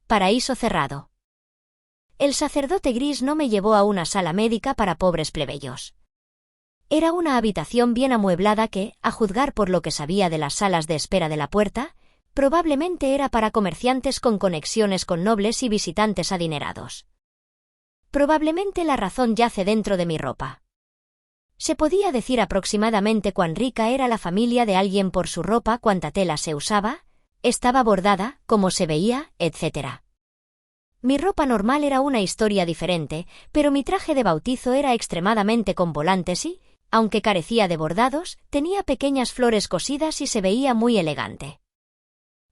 Paraíso cerrado. El sacerdote gris no me llevó a una sala médica para pobres plebeyos. Era una habitación bien amueblada que, a juzgar por lo que sabía de las salas de espera de la puerta, probablemente era para comerciantes con conexiones con nobles y visitantes adinerados. Probablemente la razón yace dentro de mi ropa. Se podía decir aproximadamente cuán rica era la familia de alguien por su ropa, cuánta tela se usaba, estaba bordada, cómo se veía, etc. Mi ropa normal era una historia diferente, pero mi traje de bautizo era extremadamente con volantes y, aunque carecía de bordados, tenía pequeñas flores cosidas y se veía muy elegante.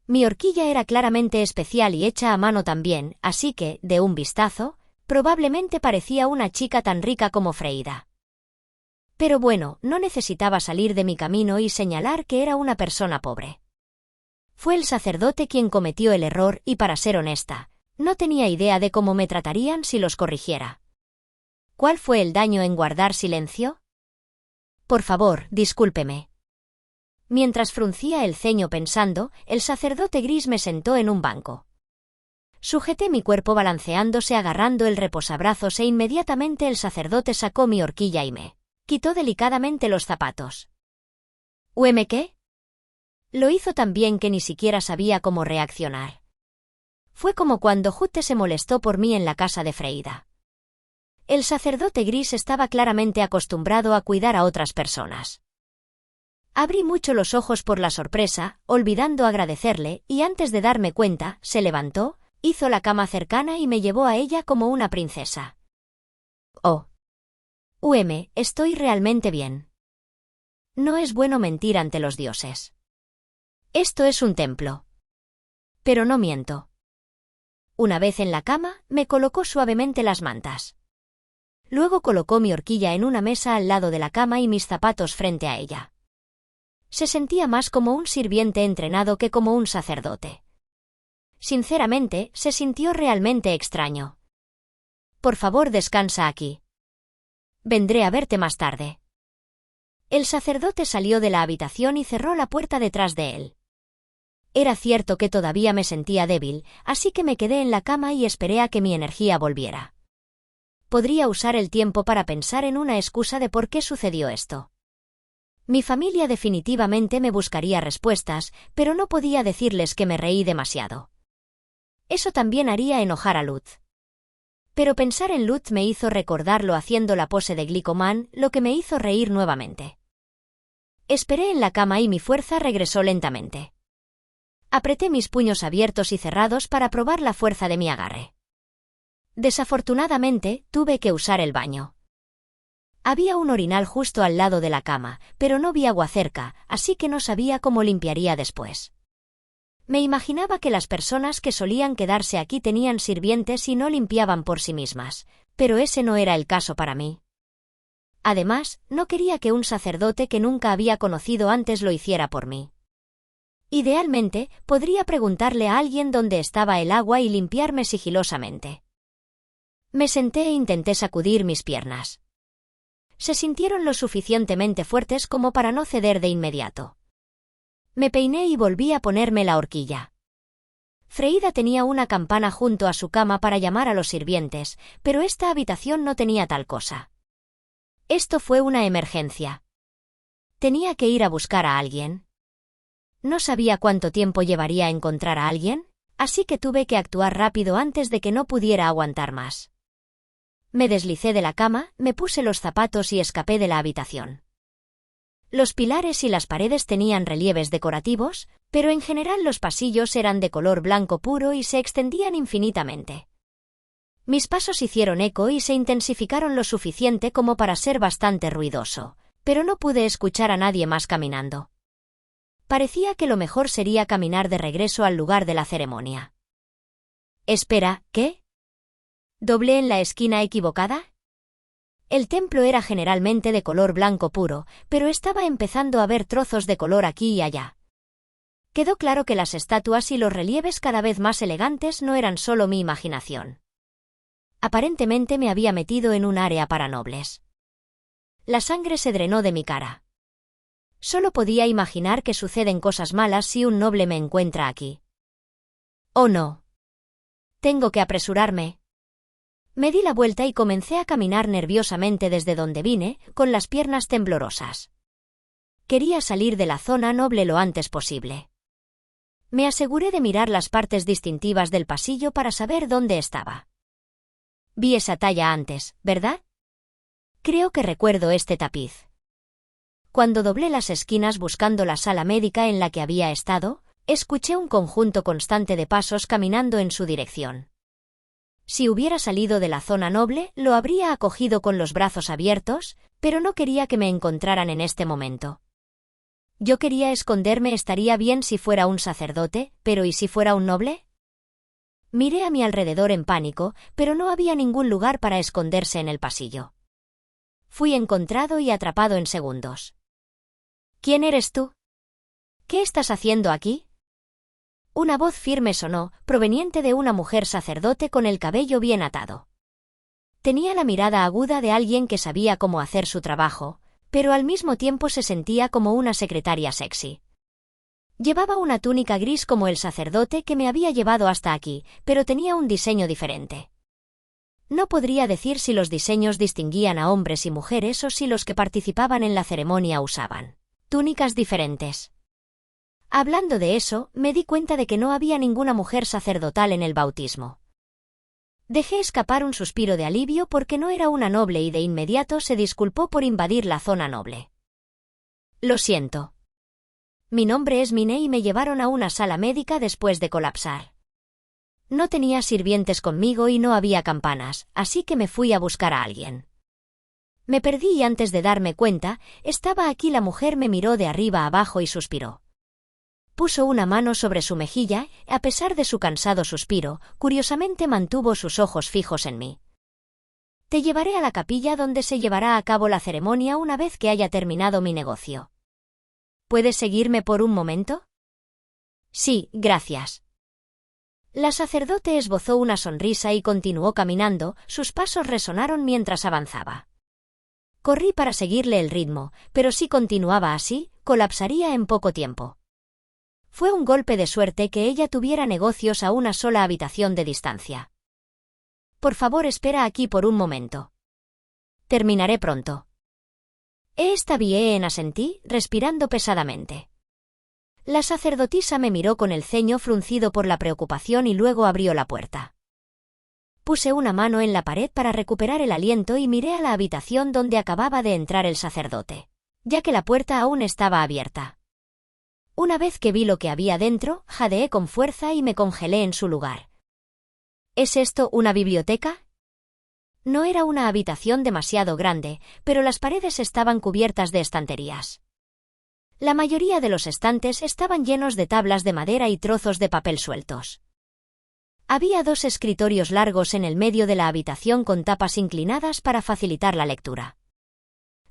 Mi horquilla era claramente especial y hecha a mano también, así que, de un vistazo, probablemente parecía una chica tan rica como Freida. Pero bueno, no necesitaba salir de mi camino y señalar que era una persona pobre. Fue el sacerdote quien cometió el error y, para ser honesta, no tenía idea de cómo me tratarían si los corrigiera. ¿Cuál fue el daño en guardar silencio? Por favor, discúlpeme. Mientras fruncía el ceño pensando, el sacerdote gris me sentó en un banco. Sujeté mi cuerpo balanceándose agarrando el reposabrazos e inmediatamente el sacerdote sacó mi horquilla y me quitó delicadamente los zapatos. ¿Qué? Lo hizo tan bien que ni siquiera sabía cómo reaccionar. Fue como cuando Jute se molestó por mí en la casa de Freida. El sacerdote gris estaba claramente acostumbrado a cuidar a otras personas. Abrí mucho los ojos por la sorpresa, olvidando agradecerle, y antes de darme cuenta, se levantó, hizo la cama cercana y me llevó a ella como una princesa. Oh. Estoy realmente bien. No es bueno mentir ante los dioses. Esto es un templo. Pero no miento. Una vez en la cama, me colocó suavemente las mantas. Luego colocó mi horquilla en una mesa al lado de la cama y mis zapatos frente a ella. Se sentía más como un sirviente entrenado que como un sacerdote. Sinceramente, se sintió realmente extraño. Por favor, descansa aquí. Vendré a verte más tarde. El sacerdote salió de la habitación y cerró la puerta detrás de él. Era cierto que todavía me sentía débil, así que me quedé en la cama y esperé a que mi energía volviera. Podría usar el tiempo para pensar en una excusa de por qué sucedió esto. Mi familia definitivamente me buscaría respuestas, pero no podía decirles que me reí demasiado. Eso también haría enojar a Luz. Pero pensar en Luz me hizo recordarlo haciendo la pose de Glicoman, lo que me hizo reír nuevamente. Esperé en la cama y mi fuerza regresó lentamente. Apreté mis puños abiertos y cerrados para probar la fuerza de mi agarre. Desafortunadamente, tuve que usar el baño. Había un orinal justo al lado de la cama, pero no vi agua cerca, así que no sabía cómo limpiaría después. Me imaginaba que las personas que solían quedarse aquí tenían sirvientes y no limpiaban por sí mismas, pero ese no era el caso para mí. Además, no quería que un sacerdote que nunca había conocido antes lo hiciera por mí. Idealmente, podría preguntarle a alguien dónde estaba el agua y limpiarme sigilosamente. Me senté e intenté sacudir mis piernas. Se sintieron lo suficientemente fuertes como para no ceder de inmediato. Me peiné y volví a ponerme la horquilla. Freida tenía una campana junto a su cama para llamar a los sirvientes, pero esta habitación no tenía tal cosa. Esto fue una emergencia. Tenía que ir a buscar a alguien. No sabía cuánto tiempo llevaría a encontrar a alguien, así que tuve que actuar rápido antes de que no pudiera aguantar más. Me deslicé de la cama, me puse los zapatos y escapé de la habitación. Los pilares y las paredes tenían relieves decorativos, pero en general los pasillos eran de color blanco puro y se extendían infinitamente. Mis pasos hicieron eco y se intensificaron lo suficiente como para ser bastante ruidoso, pero no pude escuchar a nadie más caminando. Parecía que lo mejor sería caminar de regreso al lugar de la ceremonia. Espera, ¿qué? ¿Doblé en la esquina equivocada? El templo era generalmente de color blanco puro, pero estaba empezando a ver trozos de color aquí y allá. Quedó claro que las estatuas y los relieves cada vez más elegantes no eran solo mi imaginación. Aparentemente me había metido en un área para nobles. La sangre se drenó de mi cara. Solo podía imaginar que suceden cosas malas si un noble me encuentra aquí. Oh no. Tengo que apresurarme. Me di la vuelta y comencé a caminar nerviosamente desde donde vine, con las piernas temblorosas. Quería salir de la zona noble lo antes posible. Me aseguré de mirar las partes distintivas del pasillo para saber dónde estaba. Vi esa talla antes, ¿verdad? Creo que recuerdo este tapiz. Cuando doblé las esquinas buscando la sala médica en la que había estado, escuché un conjunto constante de pasos caminando en su dirección. Si hubiera salido de la zona noble, lo habría acogido con los brazos abiertos, pero no quería que me encontraran en este momento. Yo quería esconderme. Estaría bien si fuera un sacerdote, pero ¿y si fuera un noble? Miré a mi alrededor en pánico, pero no había ningún lugar para esconderse en el pasillo. Fui encontrado y atrapado en segundos. ¿Quién eres tú? ¿Qué estás haciendo aquí? Una voz firme sonó, proveniente de una mujer sacerdote con el cabello bien atado. Tenía la mirada aguda de alguien que sabía cómo hacer su trabajo, pero al mismo tiempo se sentía como una secretaria sexy. Llevaba una túnica gris como el sacerdote que me había llevado hasta aquí, pero tenía un diseño diferente. No podría decir si los diseños distinguían a hombres y mujeres o si los que participaban en la ceremonia usaban túnicas diferentes. Hablando de eso, me di cuenta de que no había ninguna mujer sacerdotal en el bautismo. Dejé escapar un suspiro de alivio porque no era una noble y de inmediato se disculpó por invadir la zona noble. Lo siento. Mi nombre es Mine y me llevaron a una sala médica después de colapsar. No tenía sirvientes conmigo y no había campanas, así que me fui a buscar a alguien. Me perdí y antes de darme cuenta, estaba aquí. La mujer me miró de arriba abajo y suspiró. Puso una mano sobre su mejilla, a pesar de su cansado suspiro, curiosamente mantuvo sus ojos fijos en mí. Te llevaré a la capilla donde se llevará a cabo la ceremonia una vez que haya terminado mi negocio. ¿Puedes seguirme por un momento? Sí, gracias. La sacerdote esbozó una sonrisa y continuó caminando, sus pasos resonaron mientras avanzaba. Corrí para seguirle el ritmo, pero si continuaba así, colapsaría en poco tiempo. Fue un golpe de suerte que ella tuviera negocios a una sola habitación de distancia. Por favor, espera aquí por un momento. Terminaré pronto. Está bien, asentí, respirando pesadamente. La sacerdotisa me miró con el ceño fruncido por la preocupación y luego abrió la puerta. Puse una mano en la pared para recuperar el aliento y miré a la habitación donde acababa de entrar el sacerdote, ya que la puerta aún estaba abierta. Una vez que vi lo que había dentro, jadeé con fuerza y me congelé en su lugar. ¿Es esto una biblioteca? No era una habitación demasiado grande, pero las paredes estaban cubiertas de estanterías. La mayoría de los estantes estaban llenos de tablas de madera y trozos de papel sueltos. Había 2 escritorios largos en el medio de la habitación con tapas inclinadas para facilitar la lectura.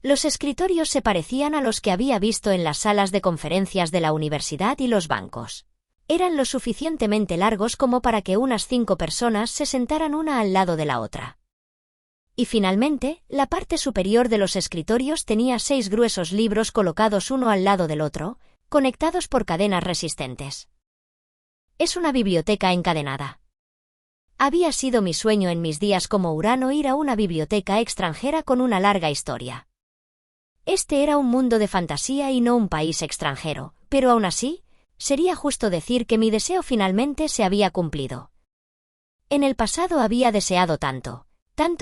Los escritorios se parecían a los que había visto en las salas de conferencias de la universidad y los bancos. Eran lo suficientemente largos como para que unas 5 personas se sentaran una al lado de la otra. Y finalmente, la parte superior de los escritorios tenía 6 gruesos libros colocados uno al lado del otro, conectados por cadenas resistentes. Es una biblioteca encadenada. Había sido mi sueño en mis días como Urano ir a una biblioteca extranjera con una larga historia. Este era un mundo de fantasía y no un país extranjero, pero aún así, sería justo decir que mi deseo finalmente se había cumplido. En el pasado había deseado tanto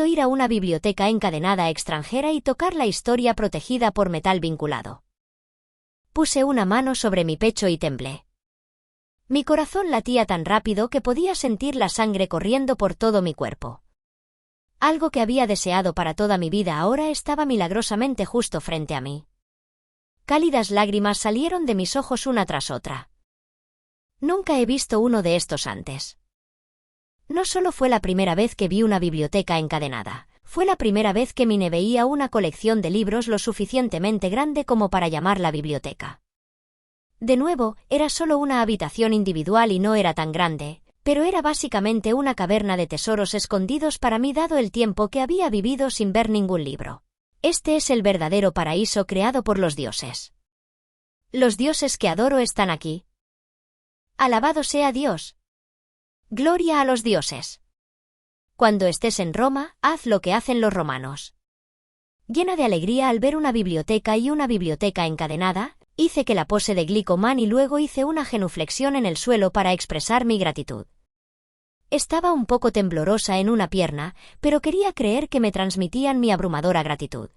ir a una biblioteca encadenada extranjera y tocar la historia protegida por metal vinculado. Puse una mano sobre mi pecho y temblé. Mi corazón latía tan rápido que podía sentir la sangre corriendo por todo mi cuerpo. Algo que había deseado para toda mi vida ahora estaba milagrosamente justo frente a mí. Cálidas lágrimas salieron de mis ojos una tras otra. Nunca he visto uno de estos antes. No solo fue la primera vez que vi una biblioteca encadenada, fue la primera vez que Mine veía una colección de libros lo suficientemente grande como para llamarla biblioteca. De nuevo, era solo una habitación individual y no era tan grande, pero era básicamente una caverna de tesoros escondidos para mí dado el tiempo que había vivido sin ver ningún libro. Este es el verdadero paraíso creado por los dioses. Los dioses que adoro están aquí. Alabado sea Dios. Gloria a los dioses. Cuando estés en Roma, haz lo que hacen los romanos. Llena de alegría al ver una biblioteca y una biblioteca encadenada, hice que la pose de Glicoman y luego hice una genuflexión en el suelo para expresar mi gratitud. Estaba un poco temblorosa en una pierna, pero quería creer que me transmitían mi abrumadora gratitud.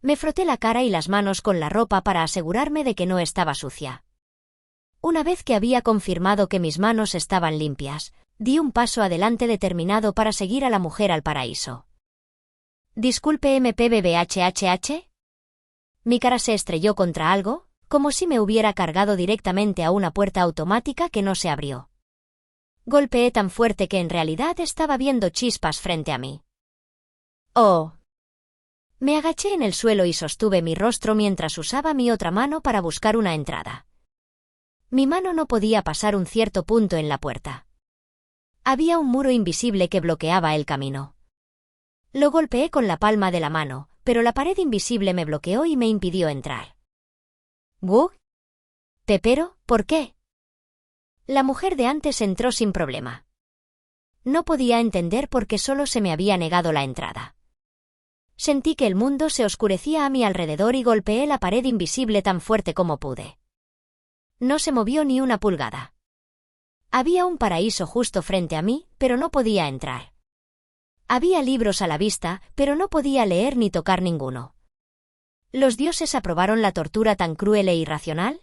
Me froté la cara y las manos con la ropa para asegurarme de que no estaba sucia. Una vez que había confirmado que mis manos estaban limpias, di un paso adelante determinado para seguir a la mujer al paraíso. Disculpe MPBBHHH. Mi cara se estrelló contra algo, como si me hubiera cargado directamente a una puerta automática que no se abrió. Golpeé tan fuerte que en realidad estaba viendo chispas frente a mí. ¡Oh! Me agaché en el suelo y sostuve mi rostro mientras usaba mi otra mano para buscar una entrada. Mi mano no podía pasar un cierto punto en la puerta. Había un muro invisible que bloqueaba el camino. Lo golpeé con la palma de la mano, pero la pared invisible me bloqueó y me impidió entrar. ¿Wu? ¿Pepero? ¿Por qué? La mujer de antes entró sin problema. No podía entender por qué solo se me había negado la entrada. Sentí que el mundo se oscurecía a mi alrededor y golpeé la pared invisible tan fuerte como pude. No se movió ni una pulgada. Había un paraíso justo frente a mí, pero no podía entrar. Había libros a la vista, pero no podía leer ni tocar ninguno. ¿Los dioses aprobaron la tortura tan cruel e irracional?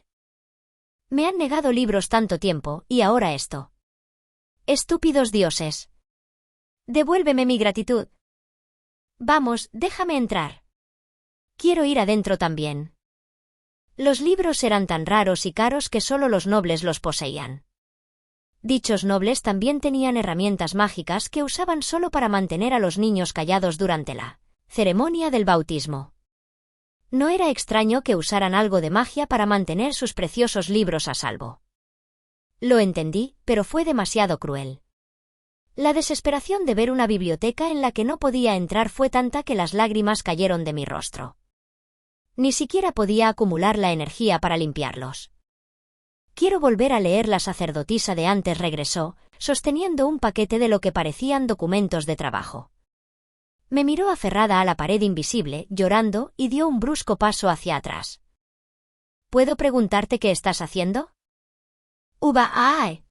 Me han negado libros tanto tiempo, y ahora esto. Estúpidos dioses. Devuélveme mi gratitud. Vamos, déjame entrar. Quiero ir adentro también. Los libros eran tan raros y caros que solo los nobles los poseían. Dichos nobles también tenían herramientas mágicas que usaban solo para mantener a los niños callados durante la ceremonia del bautismo. No era extraño que usaran algo de magia para mantener sus preciosos libros a salvo. Lo entendí, pero fue demasiado cruel. La desesperación de ver una biblioteca en la que no podía entrar fue tanta que las lágrimas cayeron de mi rostro. Ni siquiera podía acumular la energía para limpiarlos. Quiero volver a leer. La sacerdotisa de antes regresó, sosteniendo un paquete de lo que parecían documentos de trabajo. Me miró aferrada a la pared invisible, llorando, y dio un brusco paso hacia atrás. ¿Puedo preguntarte qué estás haciendo? ¡Ay!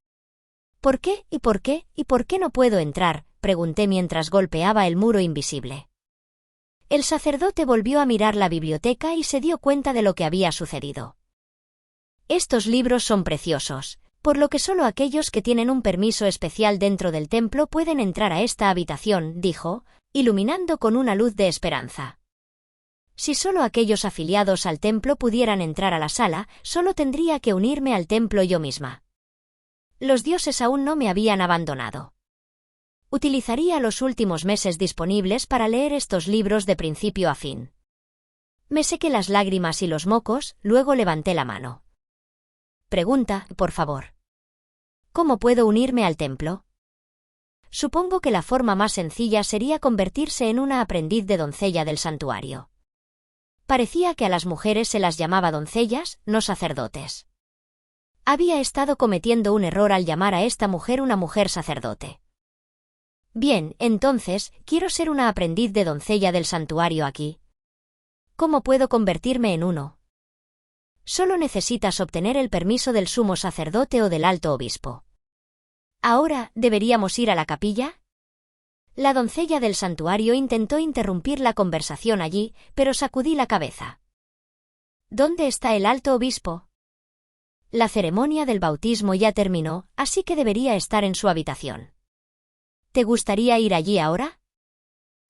¿Por qué, y por qué, y por qué no puedo entrar?, pregunté mientras golpeaba el muro invisible. El sacerdote volvió a mirar la biblioteca y se dio cuenta de lo que había sucedido. Estos libros son preciosos, por lo que solo aquellos que tienen un permiso especial dentro del templo pueden entrar a esta habitación, dijo, iluminando con una luz de esperanza. Si solo aquellos afiliados al templo pudieran entrar a la sala, solo tendría que unirme al templo yo misma. Los dioses aún no me habían abandonado. Utilizaría los últimos meses disponibles para leer estos libros de principio a fin. Me sequé las lágrimas y los mocos, luego levanté la mano. Pregunta, por favor. ¿Cómo puedo unirme al templo? Supongo que la forma más sencilla sería convertirse en una aprendiz de doncella del santuario. Parecía que a las mujeres se las llamaba doncellas, no sacerdotes. Había estado cometiendo un error al llamar a esta mujer una mujer sacerdote. Bien, entonces, quiero ser una aprendiz de doncella del santuario aquí. ¿Cómo puedo convertirme en uno? Solo necesitas obtener el permiso del sumo sacerdote o del alto obispo. ¿Ahora, deberíamos ir a la capilla? La doncella del santuario intentó interrumpir la conversación allí, pero sacudí la cabeza. ¿Dónde está el alto obispo? La ceremonia del bautismo ya terminó, así que debería estar en su habitación. ¿Te gustaría ir allí ahora?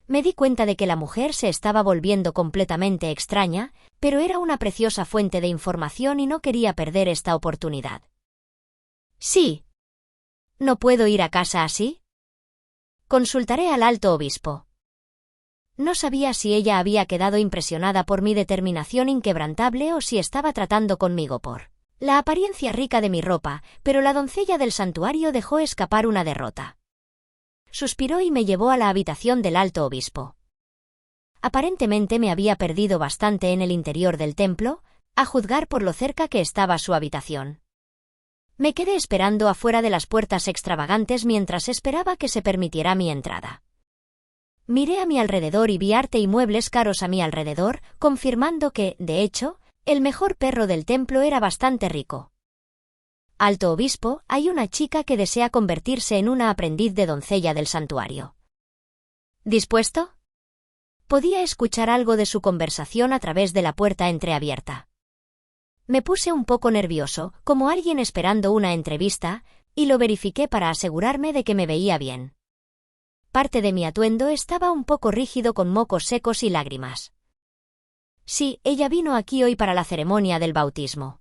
Me di cuenta de que la mujer se estaba volviendo completamente extraña, pero era una preciosa fuente de información y no quería perder esta oportunidad. Sí. ¿No puedo ir a casa así? Consultaré al alto obispo. No sabía si ella había quedado impresionada por mi determinación inquebrantable o si estaba tratando conmigo por la apariencia rica de mi ropa, pero la doncella del santuario dejó escapar una derrota. Suspiró y me llevó a la habitación del alto obispo. Aparentemente me había perdido bastante en el interior del templo, a juzgar por lo cerca que estaba su habitación. Me quedé esperando afuera de las puertas extravagantes mientras esperaba que se permitiera mi entrada. Miré a mi alrededor y vi arte y muebles caros a mi alrededor, confirmando que, de hecho, el mejor perro del templo era bastante rico. Alto obispo, hay una chica que desea convertirse en una aprendiz de doncella del santuario. ¿Dispuesto? Podía escuchar algo de su conversación a través de la puerta entreabierta. Me puse un poco nervioso, como alguien esperando una entrevista, y lo verifiqué para asegurarme de que me veía bien. Parte de mi atuendo estaba un poco rígido con mocos secos y lágrimas. Sí, ella vino aquí hoy para la ceremonia del bautismo.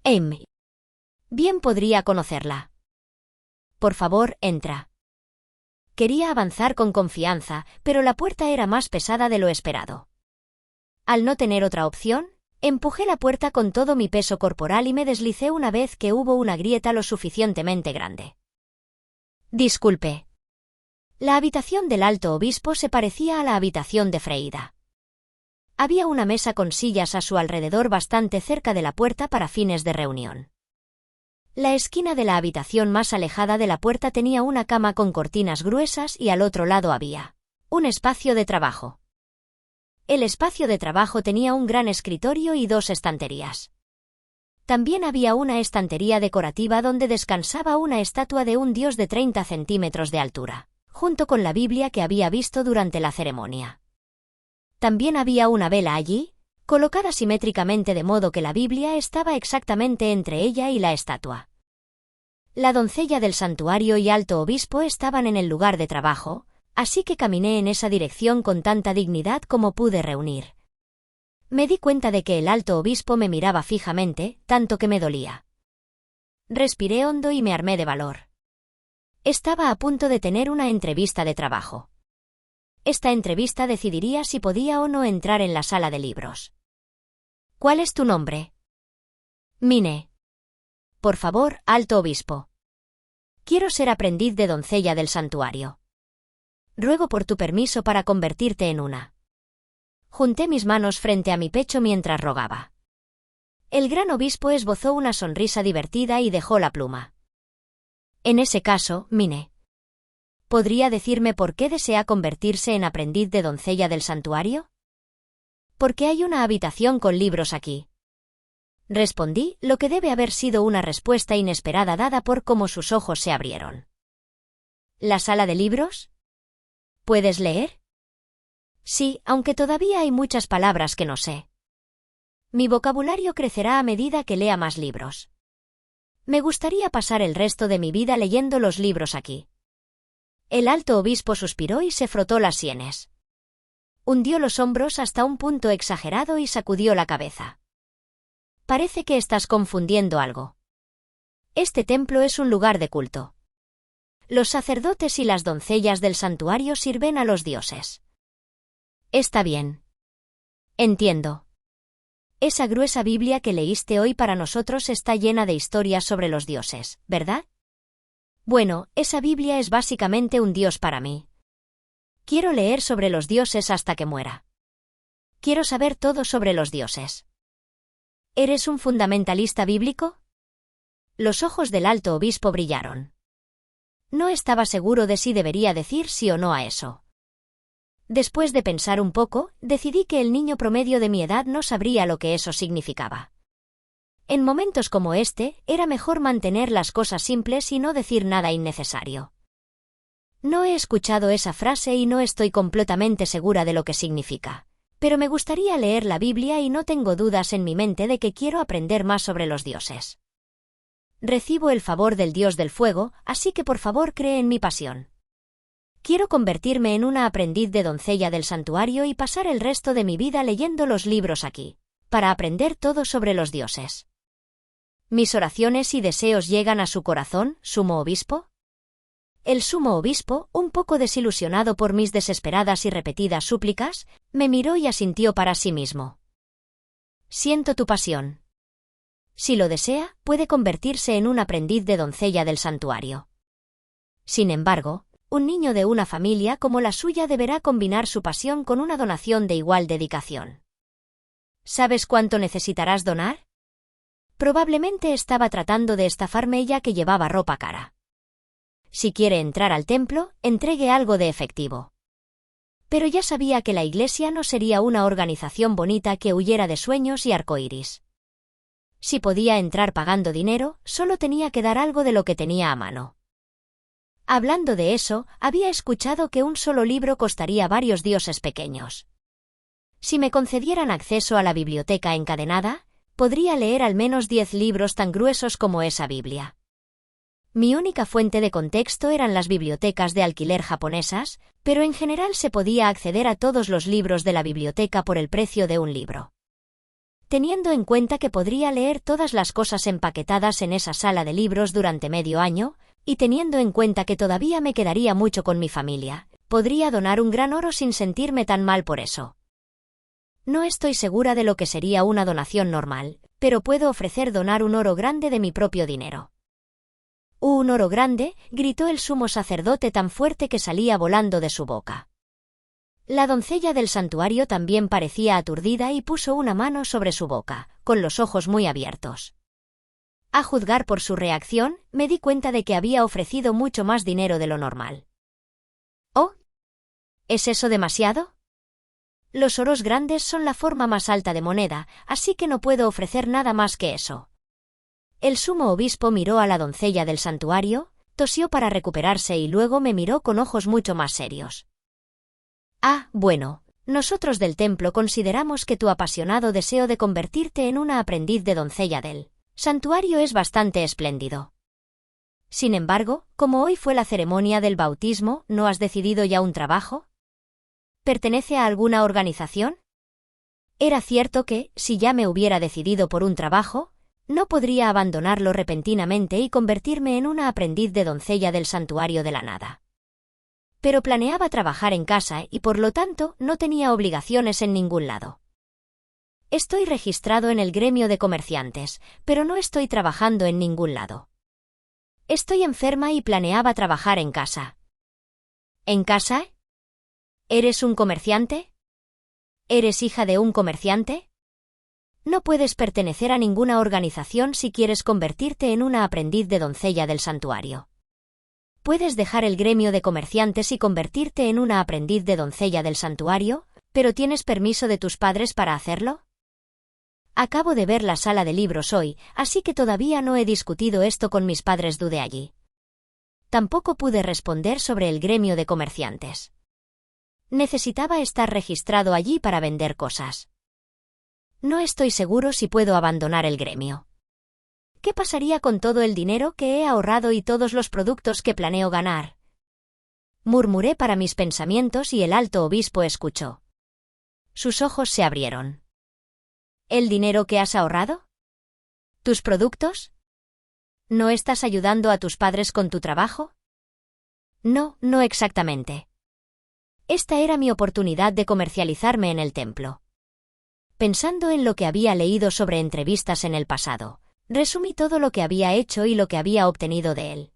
Amy. Bien podría conocerla. Por favor, entra. Quería avanzar con confianza, pero la puerta era más pesada de lo esperado. Al no tener otra opción, empujé la puerta con todo mi peso corporal y me deslicé una vez que hubo una grieta lo suficientemente grande. Disculpe. La habitación del alto obispo se parecía a la habitación de Freida. Había una mesa con sillas a su alrededor bastante cerca de la puerta para fines de reunión. La esquina de la habitación más alejada de la puerta tenía una cama con cortinas gruesas y al otro lado había un espacio de trabajo. El espacio de trabajo tenía un gran escritorio y 2 estanterías. También había una estantería decorativa donde descansaba una estatua de un dios de 30 centímetros de altura, junto con la Biblia que había visto durante la ceremonia. También había una vela allí, colocada simétricamente de modo que la Biblia estaba exactamente entre ella y la estatua. La doncella del santuario y alto obispo estaban en el lugar de trabajo, así que caminé en esa dirección con tanta dignidad como pude reunir. Me di cuenta de que el alto obispo me miraba fijamente, tanto que me dolía. Respiré hondo y me armé de valor. Estaba a punto de tener una entrevista de trabajo. Esta entrevista decidiría si podía o no entrar en la sala de libros. ¿Cuál es tu nombre? Mine. Por favor, alto obispo. Quiero ser aprendiz de doncella del santuario. Ruego por tu permiso para convertirte en una. Junté mis manos frente a mi pecho mientras rogaba. El gran obispo esbozó una sonrisa divertida y dejó la pluma. En ese caso, Mine. ¿Podría decirme por qué desea convertirse en aprendiz de doncella del santuario? Porque hay una habitación con libros aquí. Respondí, lo que debe haber sido una respuesta inesperada dada por cómo sus ojos se abrieron. ¿La sala de libros? ¿Puedes leer? Sí, aunque todavía hay muchas palabras que no sé. Mi vocabulario crecerá a medida que lea más libros. Me gustaría pasar el resto de mi vida leyendo los libros aquí. El alto obispo suspiró y se frotó las sienes. Hundió los hombros hasta un punto exagerado y sacudió la cabeza. Parece que estás confundiendo algo. Este templo es un lugar de culto. Los sacerdotes y las doncellas del santuario sirven a los dioses. Está bien. Entiendo. Esa gruesa Biblia que leíste hoy para nosotros está llena de historias sobre los dioses, ¿verdad? Bueno, esa Biblia es básicamente un dios para mí. Quiero leer sobre los dioses hasta que muera. Quiero saber todo sobre los dioses. ¿Eres un fundamentalista bíblico? Los ojos del alto obispo brillaron. No estaba seguro de si debería decir sí o no a eso. Después de pensar un poco, decidí que el niño promedio de mi edad no sabría lo que eso significaba. En momentos como este, era mejor mantener las cosas simples y no decir nada innecesario. No he escuchado esa frase y no estoy completamente segura de lo que significa, pero me gustaría leer la Biblia y no tengo dudas en mi mente de que quiero aprender más sobre los dioses. Recibo el favor del Dios del fuego, así que por favor cree en mi pasión. Quiero convertirme en una aprendiz de doncella del santuario y pasar el resto de mi vida leyendo los libros aquí, para aprender todo sobre los dioses. ¿Mis oraciones y deseos llegan a su corazón, sumo obispo? El sumo obispo, un poco desilusionado por mis desesperadas y repetidas súplicas, me miró y asintió para sí mismo. Siento tu pasión. Si lo desea, puede convertirse en un aprendiz de doncella del santuario. Sin embargo, un niño de una familia como la suya deberá combinar su pasión con una donación de igual dedicación. ¿Sabes cuánto necesitarás donar? Probablemente estaba tratando de estafarme ya que llevaba ropa cara. Si quiere entrar al templo, entregue algo de efectivo. Pero ya sabía que la iglesia no sería una organización bonita que huyera de sueños y arcoíris. Si podía entrar pagando dinero, solo tenía que dar algo de lo que tenía a mano. Hablando de eso, había escuchado que un solo libro costaría varios dioses pequeños. Si me concedieran acceso a la biblioteca encadenada, podría leer al menos 10 libros tan gruesos como esa Biblia. Mi única fuente de contexto eran las bibliotecas de alquiler japonesas, pero en general se podía acceder a todos los libros de la biblioteca por el precio de un libro. Teniendo en cuenta que podría leer todas las cosas empaquetadas en esa sala de libros durante medio año, y teniendo en cuenta que todavía me quedaría mucho con mi familia, podría donar un gran oro sin sentirme tan mal por eso. No estoy segura de lo que sería una donación normal, pero puedo ofrecer donar un oro grande de mi propio dinero. «¡Un oro grande!», gritó el sumo sacerdote tan fuerte que salía volando de su boca. La doncella del santuario también parecía aturdida y puso una mano sobre su boca, con los ojos muy abiertos. A juzgar por su reacción, me di cuenta de que había ofrecido mucho más dinero de lo normal. «¿Oh? ¿Es eso demasiado? Los oros grandes son la forma más alta de moneda, así que no puedo ofrecer nada más que eso». El sumo obispo miró a la doncella del santuario, tosió para recuperarse y luego me miró con ojos mucho más serios. «Ah, bueno, nosotros del templo consideramos que tu apasionado deseo de convertirte en una aprendiz de doncella del santuario es bastante espléndido. Sin embargo, como hoy fue la ceremonia del bautismo, ¿no has decidido ya un trabajo? ¿Pertenece a alguna organización?» Era cierto que, si ya me hubiera decidido por un trabajo, no podría abandonarlo repentinamente y convertirme en una aprendiz de doncella del santuario de la nada. Pero planeaba trabajar en casa y por lo tanto no tenía obligaciones en ningún lado. Estoy registrado en el gremio de comerciantes, pero no estoy trabajando en ningún lado. Estoy enferma y planeaba trabajar en casa. ¿En casa? ¿Eres un comerciante? ¿Eres hija de un comerciante? No puedes pertenecer a ninguna organización si quieres convertirte en una aprendiz de doncella del santuario. Puedes dejar el gremio de comerciantes y convertirte en una aprendiz de doncella del santuario, pero ¿tienes permiso de tus padres para hacerlo? Acabo de ver la sala de libros hoy, así que todavía no he discutido esto con mis padres, dudé allí. Tampoco pude responder sobre el gremio de comerciantes. Necesitaba estar registrado allí para vender cosas. No estoy seguro si puedo abandonar el gremio. ¿Qué pasaría con todo el dinero que he ahorrado y todos los productos que planeo ganar? Murmuré para mis pensamientos y el alto obispo escuchó. Sus ojos se abrieron. ¿El dinero que has ahorrado? ¿Tus productos? ¿No estás ayudando a tus padres con tu trabajo? No, no exactamente. Esta era mi oportunidad de comercializarme en el templo. Pensando en lo que había leído sobre entrevistas en el pasado, resumí todo lo que había hecho y lo que había obtenido de él.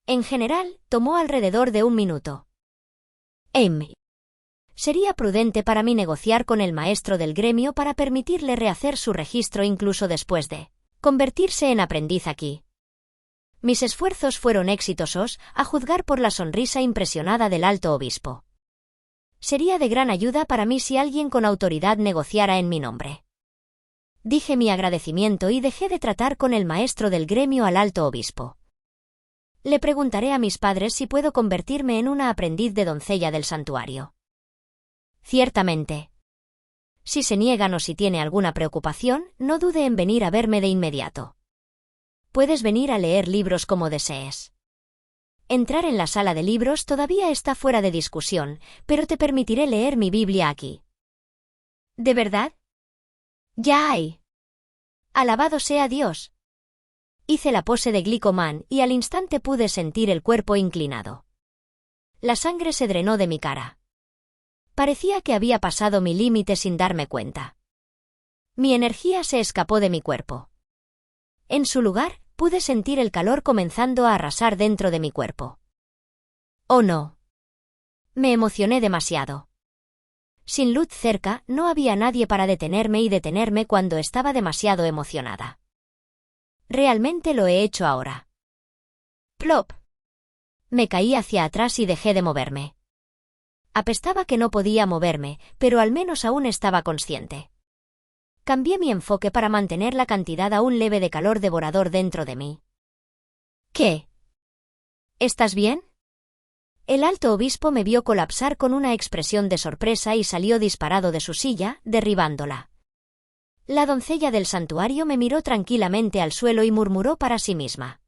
En general, tomó alrededor de 1 minuto. Sería prudente para mí negociar con el maestro del gremio para permitirle rehacer su registro incluso después de convertirse en aprendiz aquí. Mis esfuerzos fueron exitosos, a juzgar por la sonrisa impresionada del alto obispo. Sería de gran ayuda para mí si alguien con autoridad negociara en mi nombre. Dije mi agradecimiento y dejé de tratar con el maestro del gremio al alto obispo. Le preguntaré a mis padres si puedo convertirme en una aprendiz de doncella del santuario. Ciertamente. Si se niegan o si tiene alguna preocupación, no dude en venir a verme de inmediato. Puedes venir a leer libros como desees. Entrar en la sala de libros todavía está fuera de discusión, pero te permitiré leer mi Biblia aquí. ¿De verdad? Ya hay. Alabado sea Dios. Hice la pose de Glicoman y al instante pude sentir el cuerpo inclinado. La sangre se drenó de mi cara. Parecía que había pasado mi límite sin darme cuenta. Mi energía se escapó de mi cuerpo. En su lugar, pude sentir el calor comenzando a arrasar dentro de mi cuerpo. ¡Oh no! Me emocioné demasiado. Sin luz cerca, no había nadie para detenerme y detenerme cuando estaba demasiado emocionada. Realmente lo he hecho ahora. Plop. Me caí hacia atrás y dejé de moverme. Apestaba que no podía moverme, pero al menos aún estaba consciente. Cambié mi enfoque para mantener la cantidad aún leve de calor devorador dentro de mí. ¿Qué? ¿Estás bien? El alto obispo me vio colapsar con una expresión de sorpresa y salió disparado de su silla, derribándola. La doncella del santuario me miró tranquilamente al suelo y murmuró para sí misma.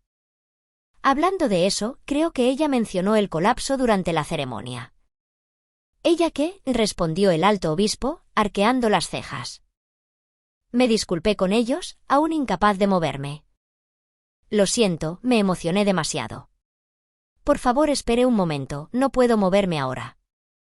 Hablando de eso, creo que ella mencionó el colapso durante la ceremonia. ¿Ella qué? Respondió el alto obispo, arqueando las cejas. Me disculpé con ellos, aún incapaz de moverme. Lo siento, me emocioné demasiado. Por favor, espere un momento, no puedo moverme ahora.